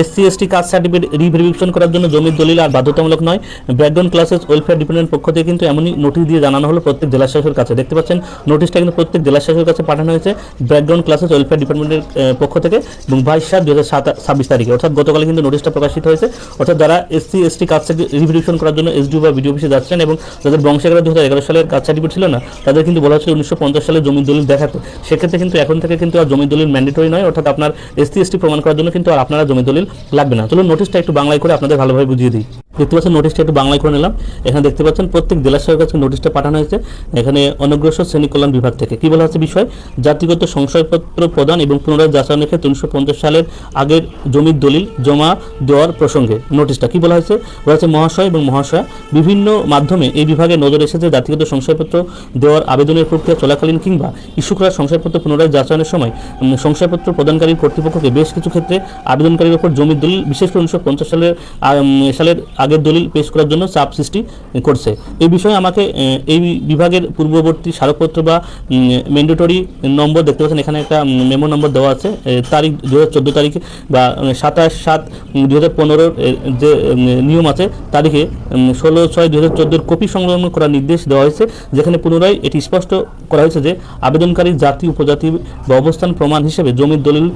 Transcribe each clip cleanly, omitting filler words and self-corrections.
SC ST caste certificate reverification করার জন্য জমির দলিল আর বাধ্যতামূলক নয়। ব্যাকগ্রাউন্ড ক্লাসেস ওয়েলফেয়ার ডিপার্টমেন্টের পক্ষ থেকে কিন্তু এমনই নোটিশ দিয়ে জানানো হলো প্রত্যেক জেলা শাসকের কাছে। দেখতে পাচ্ছেন নোটিশটা কিন্তু প্রত্যেক জেলা শাসকের কাছে পাঠানো হয়েছে ব্যাকগ্রাউন্ড ক্লাসেস ওয়েলফেয়ার ডিপার্টমেন্টের পক্ষ থেকে এবং 22/7/2026 তারিখে, অর্থাৎ গতকাল কিন্তু নোটিশটা প্রকাশিত হয়েছে। অর্থাৎ যারা SC ST caste certificate reverification করার জন্য এসডিও বা বিডিও অফিসে যাচ্ছেন এবং যাদের বংশাগারে 2011 সালের কাস্ট সার্টিফিকেট ছিল না, তাদের কিন্তু বলা হচ্ছে 1950 সালে জমির দলিল দেখাতে। সেক্ষেত্রে কিন্তু এখন থেকে কিন্তু আর জমির দলিল ম্যান্ডেটরি নয়, অর্থাৎ আপনার এসসি এসটি প্রমাণ করার জন্য কিন্তু আর আপনারা জমির দলিল লাগবে না। চলুন নোটিশটা একটু বাংলায় করে আপনাদের ভালোভাবে বুঝিয়ে দিই। দেখতে পাচ্ছেন নোটিশটা একটু বাংলায় করে নিলাম। এখানে দেখতে পাচ্ছেন প্রত্যেক জেলা শাসকের কাছে নোটিশটা পাঠানো হয়েছে। এখানে অনগ্রসর শ্রেণী কল্যাণ বিভাগ থেকে কি বলা হচ্ছে বিষয়, জাতিগত সংশয়পত্র প্রদান এবং পুনরায় যাচাইয়ের ক্ষেত্রে 1950 সালের আগের জমির দলিল জমা দেওয়ার প্রসঙ্গে নোটিশটা কি বলা হয়েছে, বলা হচ্ছে মহাশয় এবং মহাশয়া, বিভিন্ন মাধ্যমে এই বিভাগে নজর এসেছে জাতিগত সংশয়পত্র দেওয়ার আবেদনের প্রক্রিয়া চলাকালীন কিংবা ইস্যু করা সংশয়পত্র পুনরায় যাচাইয়ের সময় সংশয়পত্র প্রদানকারী কর্তৃপক্ষকে বেশ কিছু ক্ষেত্রে আবেদনকারীর উপর জমির দলিল বিশেষ করে 1950 সালের আগের দলিল পেশ করার জন্য চাপ সৃষ্টি করছে। এই বিষয়ে আমাকে এই বিভাগের পূর্ববর্তী স্মারকপত্র বা ম্যান্ডেটরি নম্বর দেখতে পাচ্ছেন, এখানে একটা মেমো নম্বর দেওয়া আছে, তারিখ 2014 তারিখে বা 27/7/2015 যে নিয়ম আছে তারিখে 16/6/2014 কপি সংলগ্ন করার নির্দেশ দেওয়া হয়েছে, যেখানে পুনরায় এটি স্পষ্ট করা হয়েছে যে আবেদনকারী জাতি উপজাতি বা অবস্থান প্রমাণ হিসেবে জমির দলিল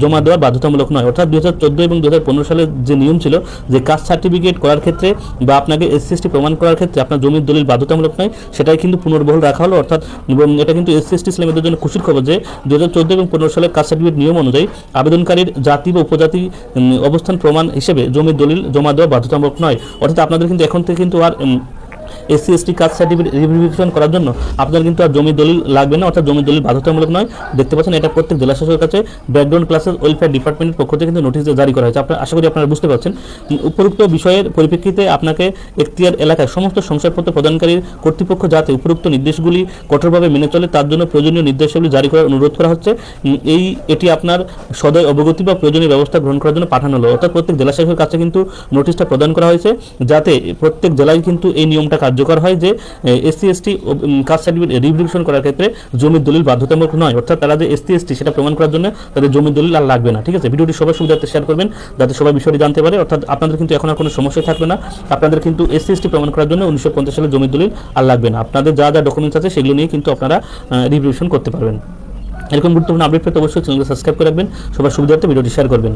জমা দেওয়ার বাধ্যতামূলক নয়। অর্থাৎ 2014 এবং 2015 সালের যে নিয়ম ছিল যে কাস্ট সার্টিফিকেট করার ক্ষেত্রে বা আপনাকে এসসি এসটি প্রমাণ করার ক্ষেত্রে আপনার জমির দলিল বাধ্যতামূলক নয়, সেটাই কিন্তু পুনর্বহাল রাখা হলো। অর্থাৎ এটা কিন্তু এসসি এসটি ইসলামীদের জন্য খুশির খবর যে 2014 এবং 15 সালের কাস্ট সার্টিফিকেট নিয়ম অনুযায়ী আবেদনকারীর জাতি বা উপজাতি অবস্থান প্রমাণ হিসেবে জমির দলিল জমা দেওয়া বাধ্যতামূলক নয়। অর্থাৎ আপনাদের কিন্তু এখন থেকে কিন্তু আর SC ST caste certificate reverification করার জন্য আপনার কিন্তু আর জমির দলিল লাগবে না, অর্থাৎ জমির দলিল বাধ্যতামূলক নয়। দেখতে পাচ্ছেন এটা প্রত্যেক জেলা শাসকের কাছে ব্যাকগ্রাউন্ড ক্লাসেস ওয়েলফেয়ার ডিপার্টমেন্টের পক্ষ থেকে কিন্তু নোটিশ জারি করা হয়েছে। আশা করি আপনারা বুঝতে পারছেন। উপরোক্ত বিষয়ের পরিপ্রেক্ষিতে আপনাকে এখতিয়ার এলাকায় সমস্ত সংশয়পত্র প্রদানকারীর কর্তৃপক্ষ যাতে উপরোক্ত নির্দেশগুলি কঠোরভাবে মেনে চলে তার জন্য প্রয়োজনীয় নির্দেশাবলী জারি করার অনুরোধ করা হচ্ছে। এটি আপনার সদয় অবগতি বা প্রয়োজনীয় ব্যবস্থা গ্রহণ করার জন্য পাঠানো হলো। অর্থাৎ প্রত্যেক জেলা শাসকের কাছে কিন্তু নোটিশটা প্রদান করা হয়েছে যাতে প্রত্যেক জেলায় কিন্তু এই নিয়মটা কার্যকর হয় যে SC ST caste certificate reverification করার ক্ষেত্রে জমির দলিল বাধ্যতামূলক নয়। অর্থাৎ তারা যে এসসি এসটি সেটা প্রমাণ করার জন্য তাদের জমির দলিল আর লাগবে না। ঠিক আছে, ভিডিওটি সবার সুবিধার্থে শেয়ার করবেন যাতে সবাই বিষয়টি জানতে পারে। অর্থাৎ আপনাদের কিন্তু এখন আর কোনো সমস্যা থাকবে না, আপনাদের কিন্তু এসসি এসটি প্রমাণ করার জন্য 1950 সালের জমির দলিল আর লাগবে না। আপনাদের যা যা ডকুমেন্টস আছে সেগুলো নিয়ে কিন্তু আপনারা রিভেরিফিকেশন করতে পারবেন। এরকম গুরুত্বপূর্ণ আপডেট পেতে অবশ্যই চ্যানেলকে সাবস্ক্রাইব করে রাখবেন, সবার সুবিধার্থে ভিডিওটি শেয়ার করবেন।